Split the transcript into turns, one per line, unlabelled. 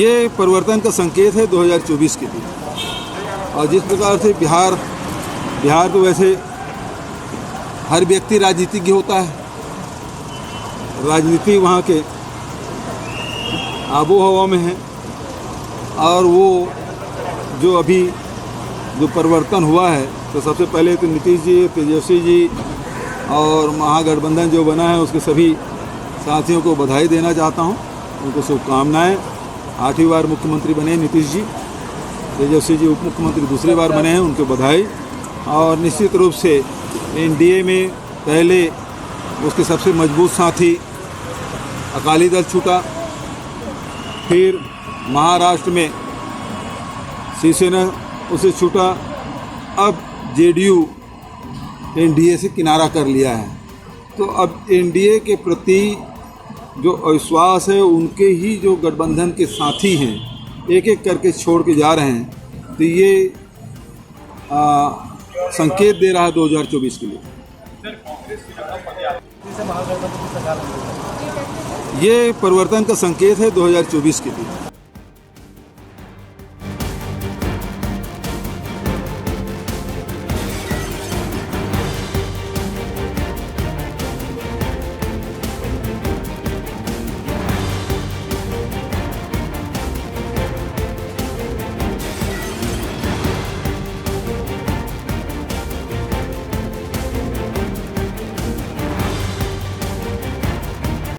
ये परिवर्तन का संकेत है 2024 के लिए। और जिस प्रकार से बिहार तो वैसे हर व्यक्ति राजनीतिज्ञ होता है, राजनीति वहाँ के आबो हवा में है। और वो जो अभी जो परिवर्तन हुआ है, तो सबसे पहले तो नीतीश जी, तेजस्वी जी और महागठबंधन जो बना है उसके सभी साथियों को बधाई देना चाहता हूँ, उनको शुभकामनाएँ। 8वीं बार मुख्यमंत्री बने नीतीश जी, तेजस्वी जी उप मुख्यमंत्री दूसरी बार बने हैं, उनको बधाई। और निश्चित रूप से एनडीए में पहले उसके सबसे मजबूत साथी अकाली दल छूटा, फिर महाराष्ट्र में शिवसेना उसे छूटा, अब जेडीयू एनडीए से किनारा कर लिया है। तो अब एनडीए के प्रति जो अविश्वास है, उनके ही जो गठबंधन के साथी हैं एक एक करके छोड़ के जा रहे हैं। तो ये संकेत दे रहा है 2024 के लिए। ये परिवर्तन का संकेत है 2024 के लिए।